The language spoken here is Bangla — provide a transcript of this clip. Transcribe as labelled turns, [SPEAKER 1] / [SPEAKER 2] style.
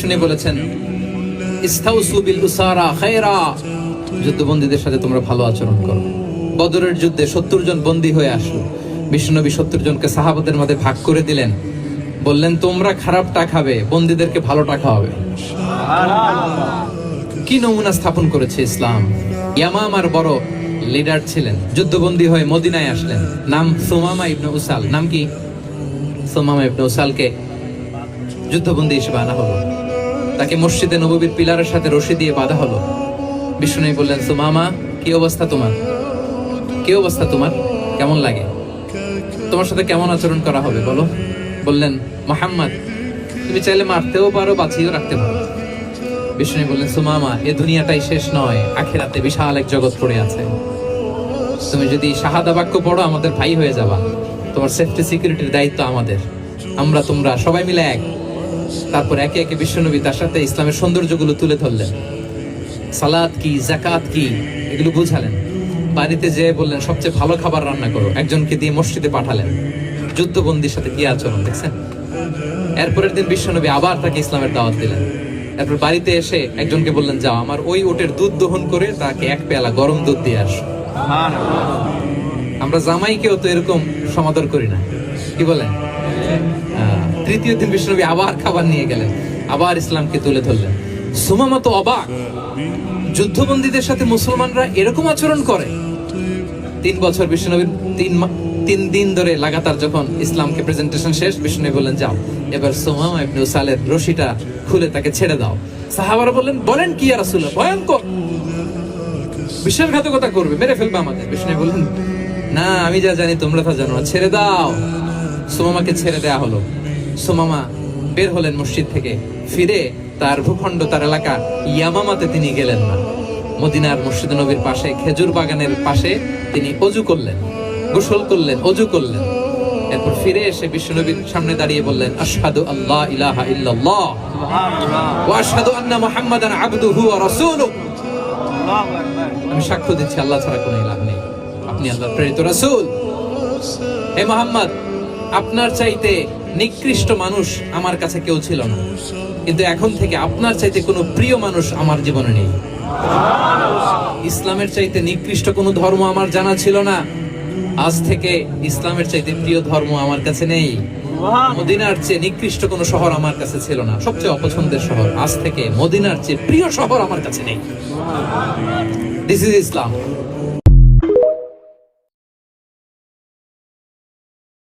[SPEAKER 1] শুনে বলেছেন ইস্তাউসু বিল উসারা খায়রা, যুদ্ধবন্দীদের সাথে তোমরা ভালো আচরণ করো। বদরের যুদ্ধে 70 জন বন্দী হয়ে আসলো। বিশ্বনবী 70 জনকে সাহাবাদের মধ্যে ভাগ করে দিলেন, বললেন তোমরা খারাপটা খাবে, বন্দীদেরকে ভালোটা খাওয়াবে। কি নমুনা স্থাপন করেছে ইসলাম। ইয়ামামার বড় লিডার ছিলেন, যুদ্ধবন্দী হয়ে মদিনায় আসলেন, নাম সুমামা ইবনে উসাল। নাম কি? সুমামা ইবনে উসালকে যুদ্ধবন্দী হিসেবে আনা হলো। তাকে মসজিদে নববীর পিলারের সাথে রশি দিয়ে বাঁধা হলো। বিষ্ণু বললেন, সুমামা কি অবস্থা তোমার? কি অবস্থা তোমার? কেমন লাগে? তোমার সাথে কেমন আচরণ করা হবে বলো? বললেন, মুহাম্মদ তুমি চাইলে মারতেও পারো, বাঁচিয়েও রাখতে পারো। বিষ্ণু বললেন, সুমামা এ দুনিয়াটাই শেষ নয়, আখিরাতে বিশাল এক জগৎ পড়ে আছে। তুমি যদি শাহাদা বাক্য পড়ো আমাদের ভাই হয়ে যাবা, তোমার সেফটি সিকিউরিটির দায়িত্ব আমাদের, আমরা তোমরা সবাই মিলে এক। তারপর একে একে বিশ্বনবী তার সাথে ইসলামের সৌন্দর্যগুলো তুলে ধরলেন। সালাত কি, যাকাত কি, এগুলো বুঝালেন। বাড়িতে যেয়ে বললেন সবচেয়ে ভালো খাবার রান্না করো। একজনকে দিয়ে মসজিদে পাঠালেন। যুদ্ধবন্দীর সাথে কি আচরণ দেখছেন। এরপরের দিন বিশ্বনবী আবার তাকে ইসলামের দাওয়াত দিলেন। এরপর বাড়িতে এসে একজনকে বললেন, যাও আমার ওই উটের দুধ দহন করে তাকে এক পেয়ালা গরম দুধ দিয়ে আসো। আমরা জামাইকেও তো এরকম সমাদর করি না, কি বলেন? তৃতীয় দিন বিশ্বনবী আবার খাবার নিয়ে গেলেন, আবার ইসলামকে তুলে ধরলেন। সুমামা তো অবাক, যুদ্ধবন্দীদের সাথে মুসলমানরা এরকম আচরণ করে। 3 বছর বিশ্বনবীর 3 দিন ধরে লাগাতার যখন ইসলামকে প্রেজেন্টেশন শেষ, বিশ্বনবী বললেন, যাও এবার সুমামা ইবনে উসালের রশিটা খুলে তাকে ছেড়ে দাও। সাহাবারা বলেন কি ইয়া রাসূলুল্লাহ, ভয়ঙ্কর, বিশ্বাসঘাতকতা করবে, মেরে ফেলবে আমাদের। বিশ্বনবী বললেন, না আমি যা জানি তোমরা তা জানো না, ছেড়ে দাও। সুমামাকে ছেড়ে দেয়া হলো। সুমামা বের হলেন মসজিদ থেকে, ফিরে তার ভূখণ্ড, তার এলাকা ইয়ামামাতে তিনি গেলেন না। মদিনার মসজিদ নবীর পাশে খেজুর বাগানের পাশে তিনি অজু করলেন, গোসল করলেন, অজু করলেন। এরপর ফিরে এসে বিশ্বনবীর সামনে দাঁড়িয়ে বললেন, আশহাদু আল্লা ইলাহা ইল্লাল্লাহ ওয়া আশহাদু আন্না মুহাম্মাদান আবদুহু ওয়া রাসূলুহু। আমি সাক্ষ্য দিচ্ছি আল্লাহ ছাড়া কোনো ইলাহ নেই, আপনি আল্লাহর প্রেরিত রাসূল। হে মুহাম্মদ, আপনার চাইতে নিকৃষ্ট মানুষ আমার কাছে কেউ ছিল না, কিন্তু এখন থেকে আপনার চাইতে কোনো প্রিয় মানুষ আমার জীবনে নেই। ইসলামের চাইতে নিকৃষ্ট কোনো ধর্ম আমার জানা ছিল না, আজ থেকে ইসলামের চাইতে প্রিয় ধর্ম আমার কাছে নেই। মদিনার চেয়ে নিকৃষ্ট কোনো শহর আমার কাছে ছিল না, সবচেয়ে অপছন্দের শহর, আজ থেকে মদিনার চেয়ে প্রিয় শহর আমার কাছে নেই। This is Islam.